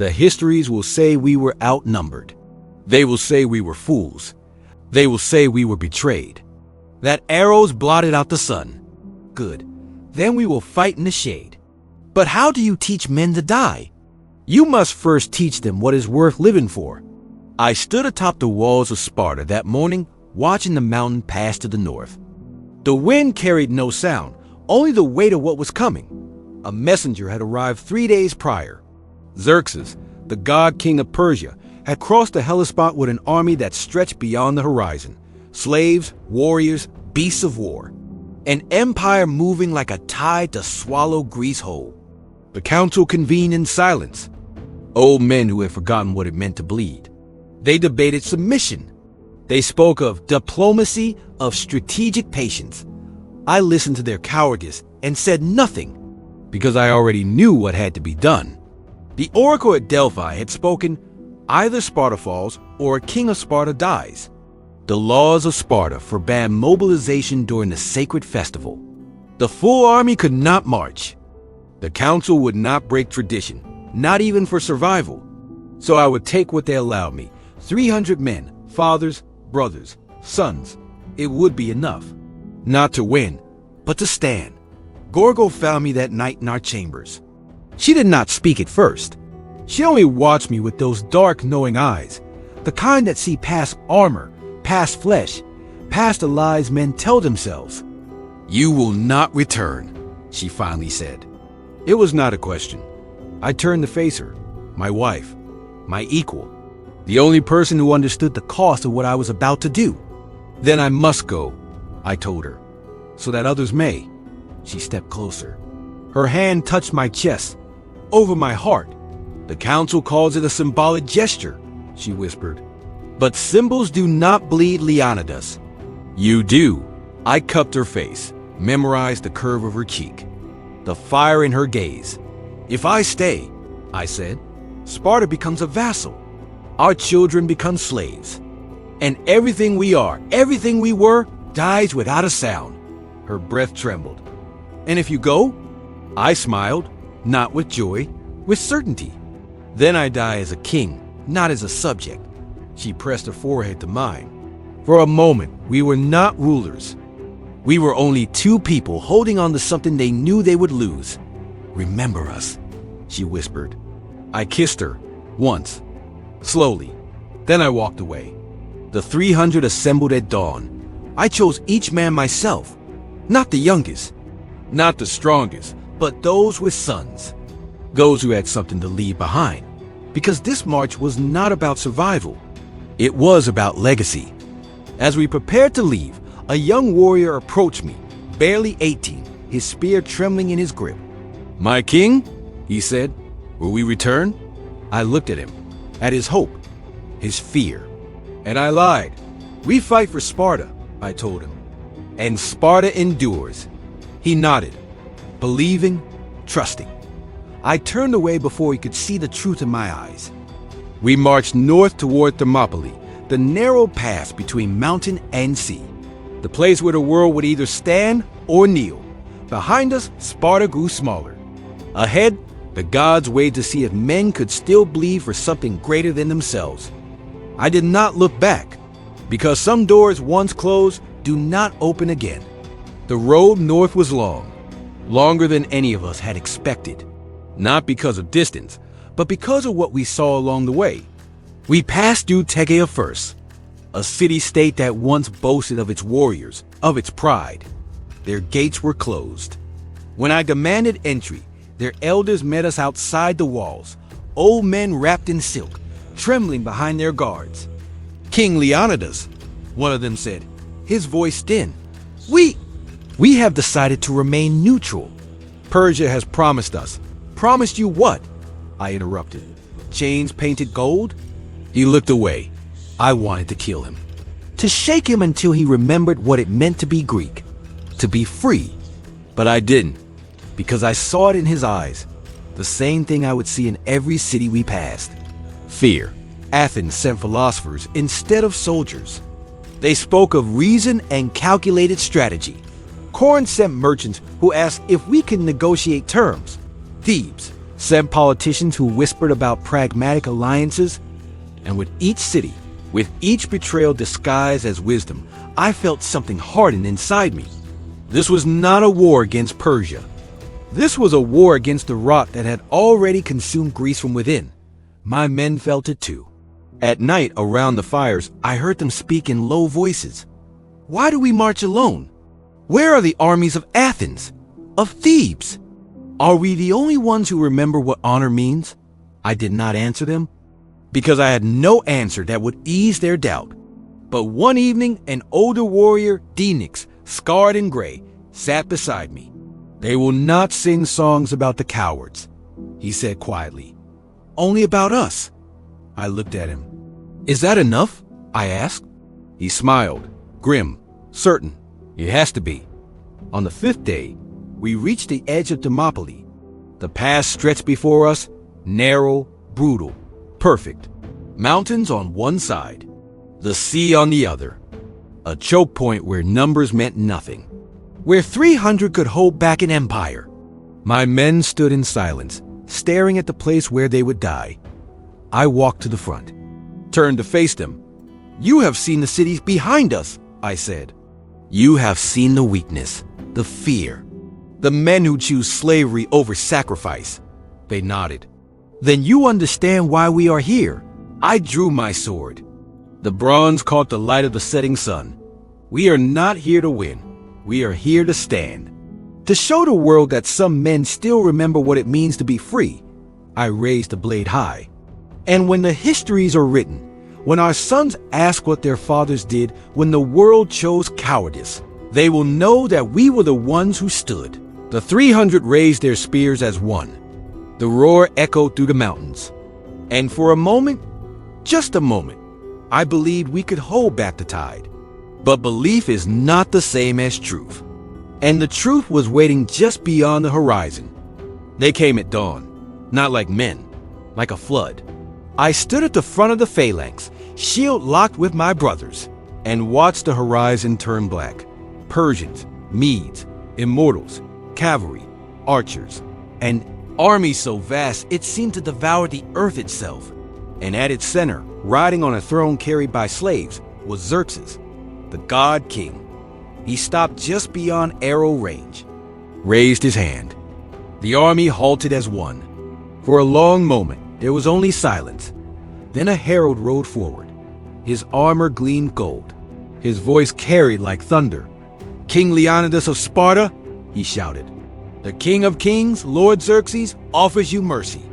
The histories will say we were outnumbered. They will say we were fools. They will say we were betrayed. That arrows blotted out the sun. Good. Then we will fight in the shade. But how do you teach men to die? You must first teach them what is worth living for. I stood atop the walls of Sparta that morning, watching the mountain pass to the north. The wind carried no sound, only the weight of what was coming. A messenger had arrived 3 days prior. Xerxes, the god king of Persia, had crossed the Hellespont with an army that stretched beyond the horizon. Slaves, warriors, beasts of war. An empire moving like a tide to swallow Greece whole. The council convened in silence. Old men who had forgotten what it meant to bleed. They debated submission. They spoke of diplomacy, of strategic patience. I listened to their cowardice and said nothing, because I already knew what had to be done. The oracle at Delphi had spoken, either Sparta falls or a king of Sparta dies. The laws of Sparta forbade mobilization during the sacred festival. The full army could not march. The council would not break tradition, not even for survival. So I would take what they allowed me, 300 men, fathers, brothers, sons. It would be enough. Not to win, but to stand. Gorgo found me that night in our chambers. She did not speak at first. She only watched me with those dark, knowing eyes, the kind that see past armor, past flesh, past the lies men tell themselves. "You will not return," she finally said. It was not a question. I turned to face her, my wife, my equal, the only person who understood the cost of what I was about to do. "Then I must go," I told her, "so that others may." She stepped closer. Her hand touched my chest, over my heart. "The council calls it a symbolic gesture," she whispered. "But symbols do not bleed, Leonidas." "You do." I cupped her face, memorized the curve of her cheek, the fire in her gaze. "If I stay," I said, "Sparta becomes a vassal. Our children become slaves. And everything we are, everything we were, dies without a sound." Her breath trembled. "And if you go?" I smiled, not with joy, with certainty. "Then I die as a king, not as a subject." She pressed her forehead to mine. For a moment, we were not rulers. We were only two people holding on to something they knew they would lose. "Remember us," she whispered. I kissed her, once, slowly. Then I walked away. The 300 assembled at dawn. I chose each man myself, not the youngest, not the strongest, but those with sons, those who had something to leave behind. Because this march was not about survival. It was about legacy. As we prepared to leave, a young warrior approached me, barely 18, his spear trembling in his grip. "My king," he said, "will we return?" I looked at him, at his hope, his fear. And I lied. "We fight for Sparta," I told him. "And Sparta endures." He nodded, believing, trusting. I turned away before he could see the truth in my eyes. We marched north toward Thermopylae, the narrow pass between mountain and sea, the place where the world would either stand or kneel. Behind us, Sparta grew smaller. Ahead, the gods waited to see if men could still bleed for something greater than themselves. I did not look back, because some doors once closed do not open again. The road north was long, longer than any of us had expected. Not because of distance, but because of what we saw along the way. We passed through Tegea first, a city-state that once boasted of its warriors, of its pride. Their gates were closed. When I demanded entry, their elders met us outside the walls, old men wrapped in silk, trembling behind their guards. "King Leonidas," one of them said, his voice thin. We have decided to remain neutral. Persia has promised us." "Promised you what?" I interrupted. "Chains painted gold?" He looked away. I wanted to kill him, to shake him until he remembered what it meant to be Greek, to be free. But I didn't, because I saw it in his eyes, the same thing I would see in every city we passed. Fear. Athens sent philosophers instead of soldiers. They spoke of reason and calculated strategy. Corinth sent merchants who asked if we could negotiate terms. Thebes, sent politicians who whispered about pragmatic alliances, and with each city, with each betrayal disguised as wisdom, I felt something harden inside me. This was not a war against Persia. This was a war against the rot that had already consumed Greece from within. My men felt it too. At night, around the fires, I heard them speak in low voices. Why do we march alone? Where are the armies of Athens, of Thebes? Are we the only ones who remember what honor means? I did not answer them, because I had no answer that would ease their doubt. But one evening, an older warrior, Dinix, scarred and gray, sat beside me. They will not sing songs about the cowards, he said quietly. Only about us. I looked at him. Is that enough? I asked. He smiled, grim, certain. It has to be. On the 5th day, we reached the edge of Thermopylae. The pass stretched before us, narrow, brutal, perfect. Mountains on one side, the sea on the other. A choke point where numbers meant nothing. Where 300 could hold back an empire. My men stood in silence, staring at the place where they would die. I walked to the front, turned to face them. You have seen the cities behind us, I said. You have seen the weakness, the fear, the men who choose slavery over sacrifice. They nodded. Then you understand why we are here. I drew my sword. The bronze caught the light of the setting sun. We are not here to win. We are here to stand. To show the world that some men still remember what it means to be free. I raised the blade high. And when the histories are written, when our sons ask what their fathers did when the world chose cowardice, they will know that we were the ones who stood. The 300 raised their spears as one. The roar echoed through the mountains. And for a moment, just a moment, I believed we could hold back the tide. But belief is not the same as truth. And the truth was waiting just beyond the horizon. They came at dawn, not like men, like a flood. I stood at the front of the phalanx, shield locked with my brothers, and watched the horizon turn black. Persians, Medes, immortals, cavalry, archers, an army so vast it seemed to devour the earth itself. And at its center, riding on a throne carried by slaves, was Xerxes, the god king. He stopped just beyond arrow range, raised his hand. The army halted as one. For a long moment, there was only silence. Then a herald rode forward. His armor gleamed gold. His voice carried like thunder. King Leonidas of Sparta, he shouted. The King of Kings, Lord Xerxes, offers you mercy.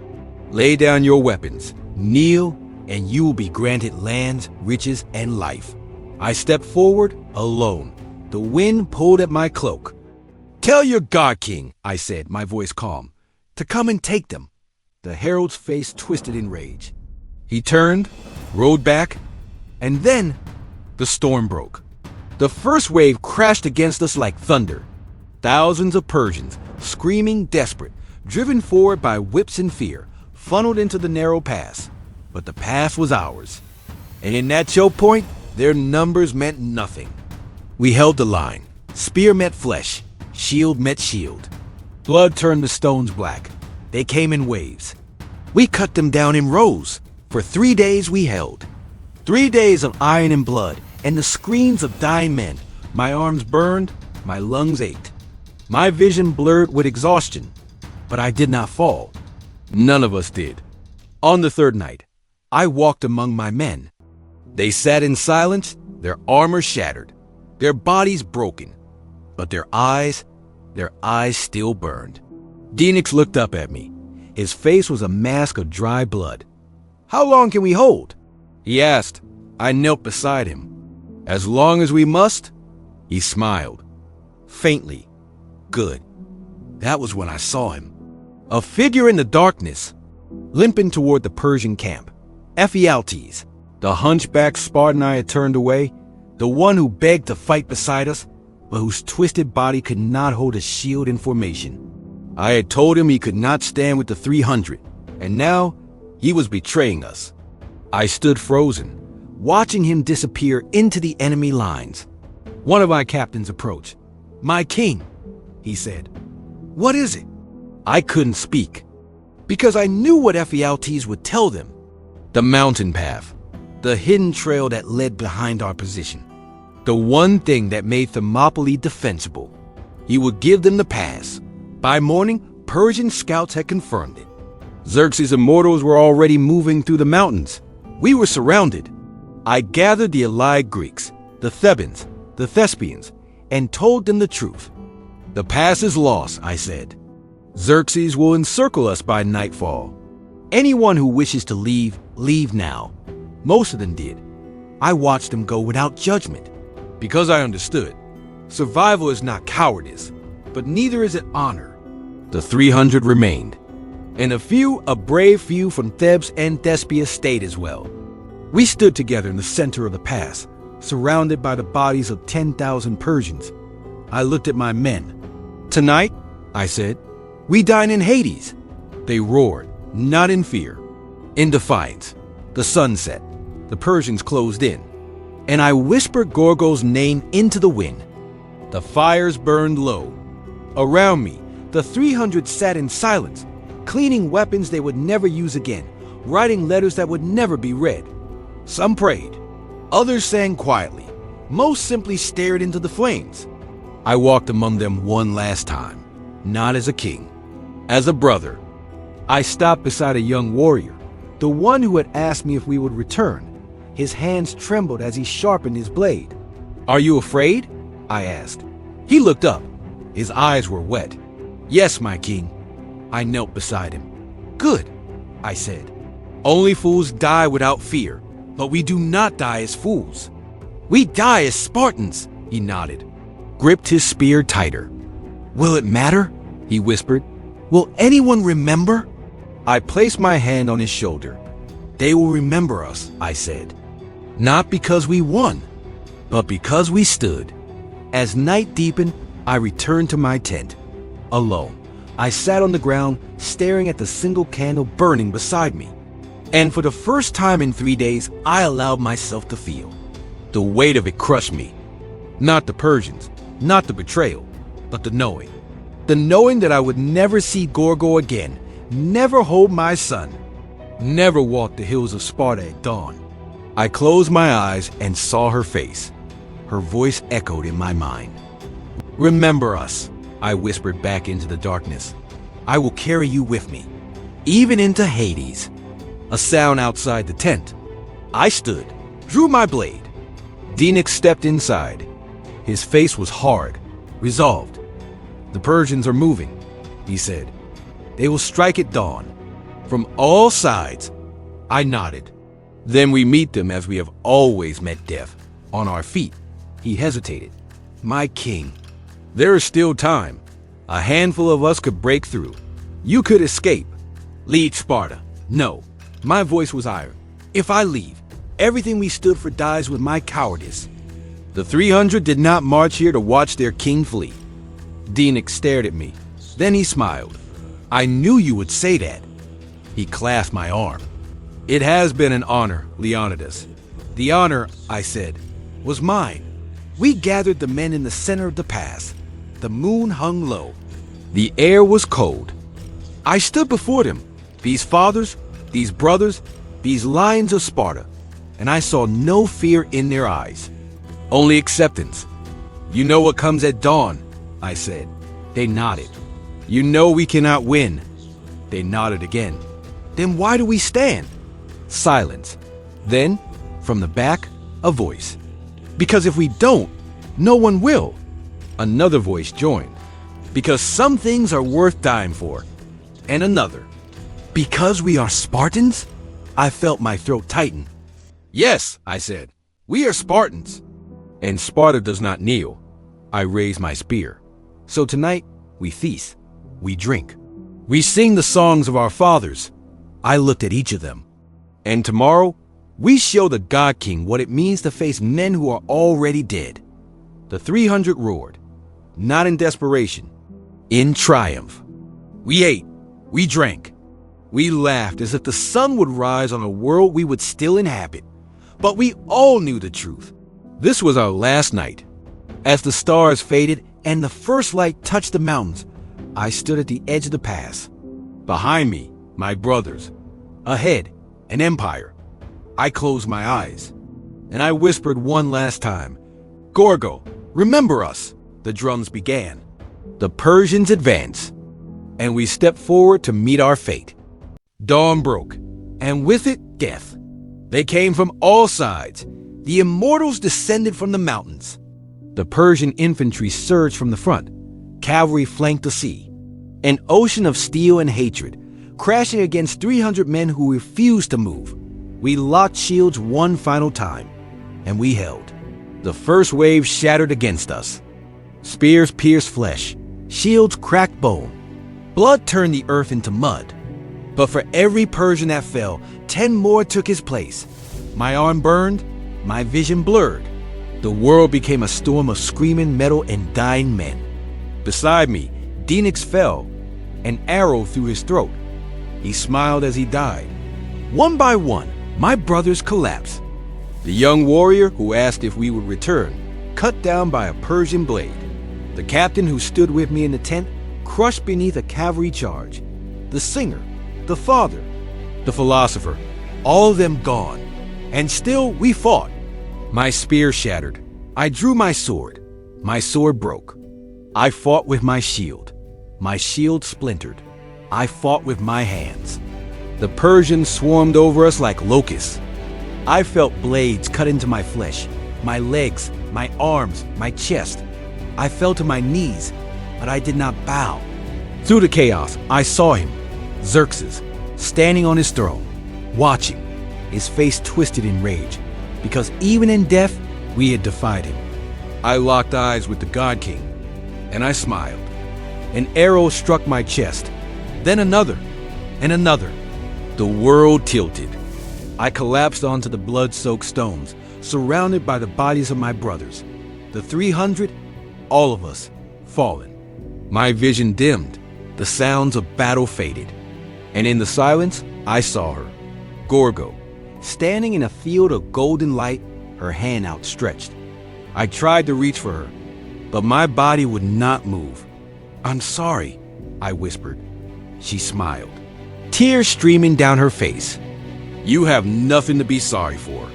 Lay down your weapons, kneel, and you will be granted lands, riches, and life. I stepped forward, alone. The wind pulled at my cloak. Tell your god king, I said, my voice calm, to come and take them. The herald's face twisted in rage. He turned, rode back, and then the storm broke. The first wave crashed against us like thunder. Thousands of Persians, screaming desperate, driven forward by whips and fear, funneled into the narrow pass. But the pass was ours. And in that choke point, their numbers meant nothing. We held the line. Spear met flesh. Shield met shield. Blood turned the stones black. They came in waves. We cut them down in rows. For 3 days we held. 3 days of iron and blood, and the screams of dying men. My arms burned, my lungs ached. My vision blurred with exhaustion. But I did not fall. None of us did. On the 3rd night, I walked among my men. They sat in silence, their armor shattered, their bodies broken, but their eyes still burned. Dinix looked up at me. His face was a mask of dry blood. How long can we hold? He asked. I knelt beside him. As long as we must? He smiled. Faintly. Good. That was when I saw him. A figure in the darkness, limping toward the Persian camp. Ephialtes, the hunchback Spartan I had turned away, the one who begged to fight beside us, but whose twisted body could not hold a shield in formation. I had told him he could not stand with the 300, and now he was betraying us. I stood frozen, watching him disappear into the enemy lines. One of my captains approached. My king, he said. What is it? I couldn't speak. Because I knew what Ephialtes would tell them. The mountain path, the hidden trail that led behind our position, the one thing that made Thermopylae defensible. He would give them the pass. By morning, Persian scouts had confirmed it. Xerxes' immortals were already moving through the mountains. We were surrounded. I gathered the allied Greeks, the Thebans, the Thespians, and told them the truth. The pass is lost, I said. Xerxes will encircle us by nightfall. Anyone who wishes to leave, leave now. Most of them did. I watched them go without judgment, because I understood. Survival is not cowardice, but neither is it honor. The 300 remained, and a brave few from Thebes and Thespia stayed as well. We stood together in the center of the pass, surrounded by the bodies of 10,000 Persians. I looked at my men. Tonight, I said, we dine in Hades. They roared, not in fear, in defiance. The sun set. The Persians closed in, and I whispered Gorgo's name into the wind. The fires burned low. Around me, the 300 sat in silence, cleaning weapons they would never use again, writing letters that would never be read. Some prayed. Others sang quietly. Most simply stared into the flames. I walked among them one last time, not as a king, as a brother. I stopped beside a young warrior, the one who had asked me if we would return. His hands trembled as he sharpened his blade. "Are you afraid?" I asked. He looked up. His eyes were wet. "Yes, my king." I knelt beside him. "Good," I said. "Only fools die without fear, but we do not die as fools. We die as Spartans," he nodded, gripped his spear tighter. "Will it matter?" he whispered. "Will anyone remember?" I placed my hand on his shoulder. "They will remember us," I said. "Not because we won, but because we stood." As night deepened, I returned to my tent. Alone, I sat on the ground, staring at the single candle burning beside me. And for the first time in 3 days, I allowed myself to feel. The weight of it crushed me. Not the Persians, not the betrayal, but the knowing. The knowing that I would never see Gorgo again, never hold my son, never walk the hills of Sparta at dawn. I closed my eyes and saw her face. Her voice echoed in my mind. "Remember us," I whispered back into the darkness. "I will carry you with me, even into Hades." A sound outside the tent. I stood, drew my blade. Dinik stepped inside. His face was hard, resolved. "The Persians are moving," he said. "They will strike at dawn. From all sides." I nodded. "Then we meet them as we have always met death, on our feet." He hesitated. "My king, there is still time. A handful of us could break through. You could escape. Lead Sparta." "No." My voice was iron. "If I leave, everything we stood for dies with my cowardice." The 300 did not march here to watch their king flee. Dinik stared at me. Then he smiled. "I knew you would say that." He clasped my arm. "It has been an honor, Leonidas." "The honor," I said, "was mine." We gathered the men in the center of the pass. The moon hung low. The air was cold. I stood before them, these fathers, these brothers, these lions of Sparta, and I saw no fear in their eyes, only acceptance. "You know what comes at dawn," I said. They nodded. "You know we cannot win." They nodded again. "Then why do we stand?" Silence. Then, from the back, a voice. "Because if we don't, no one will." Another voice joined. "Because some things are worth dying for." And another. "Because we are Spartans?" I felt my throat tighten. "Yes," I said. "We are Spartans." "And Sparta does not kneel." I raised my spear. "So tonight, we feast. We drink. We sing the songs of our fathers." I looked at each of them. "And tomorrow, we show the God King what it means to face men who are already dead." The 300 roared, not in desperation, in triumph. We ate, we drank, we laughed as if the sun would rise on a world we would still inhabit. But we all knew the truth. This was our last night. As the stars faded and the first light touched the mountains, I stood at the edge of the pass. Behind me, My brothers. Ahead, an empire. I closed my eyes, and I whispered one last time, "Gorgo, remember us." The drums began. The Persians advanced, and we stepped forward to meet our fate. Dawn broke, and with it, death. They came from all sides. The immortals descended from the mountains. The Persian infantry surged from the front. Cavalry flanked the sea. An ocean of steel and hatred, crashing against 300 men who refused to move. We locked shields one final time, and we held. The first wave shattered against us. Spears pierced flesh. Shields cracked bone. Blood turned the earth into mud. But for every Persian that fell, 10 more took his place. My arm burned, my vision blurred. The world became a storm of screaming metal and dying men. Beside me, Dinix fell, an arrow through his throat. He smiled as he died. One by one, my brothers collapsed. The young warrior who asked if we would return, cut down by a Persian blade. The captain who stood with me in the tent, crushed beneath a cavalry charge. The singer, the father, the philosopher, all of them gone. And still we fought. My spear shattered. I drew my sword. My sword broke. I fought with my shield. My shield splintered. I fought with my hands. The Persians swarmed over us like locusts. I felt blades cut into my flesh, my legs, my arms, my chest. I fell to my knees, but I did not bow. Through the chaos, I saw him, Xerxes, standing on his throne, watching, his face twisted in rage, because even in death, we had defied him. I locked eyes with the God King, and I smiled. An arrow struck my chest, then another, and another. The world tilted. I collapsed onto the blood-soaked stones, surrounded by the bodies of my brothers. The 300, all of us, fallen. My vision dimmed. The sounds of battle faded. And in the silence, I saw her, Gorgo, standing in a field of golden light, her hand outstretched. I tried to reach for her, but my body would not move. "I'm sorry," I whispered. She smiled, tears streaming down her face. "You have nothing to be sorry for."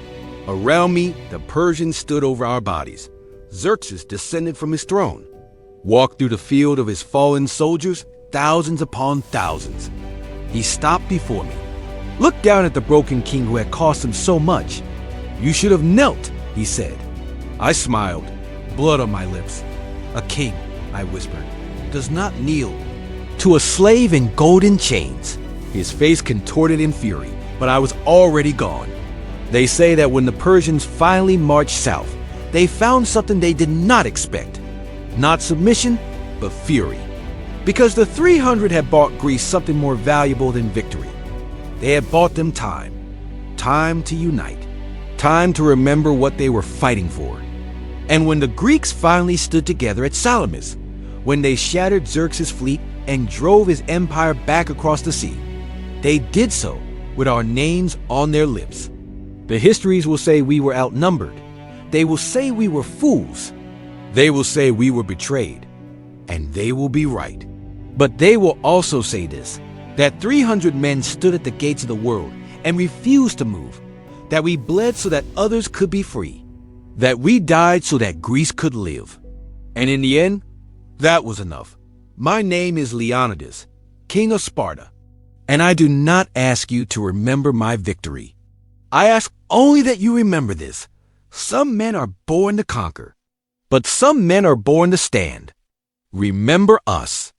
Around me, the Persians stood over our bodies. Xerxes descended from his throne, walked through the field of his fallen soldiers, thousands upon thousands. He stopped before me, looked down at the broken king who had cost him so much. "You should have knelt," he said. I smiled, blood on my lips. "A king," I whispered, "does not kneel to a slave in golden chains." His face contorted in fury, but I was already gone. They say that when the Persians finally marched south, they found something they did not expect. Not submission, but fury. Because the 300 had bought Greece something more valuable than victory. They had bought them time. Time to unite. Time to remember what they were fighting for. And when the Greeks finally stood together at Salamis, when they shattered Xerxes' fleet and drove his empire back across the sea, they did so with our names on their lips. The histories will say we were outnumbered. They will say we were fools. They will say we were betrayed. And they will be right. But they will also say this, that 300 men stood at the gates of the world and refused to move, that we bled so that others could be free, that we died so that Greece could live. And in the end, that was enough. My name is Leonidas, King of Sparta, and I do not ask you to remember my victory. I ask only that you remember this. Some men are born to conquer, but some men are born to stand. Remember us.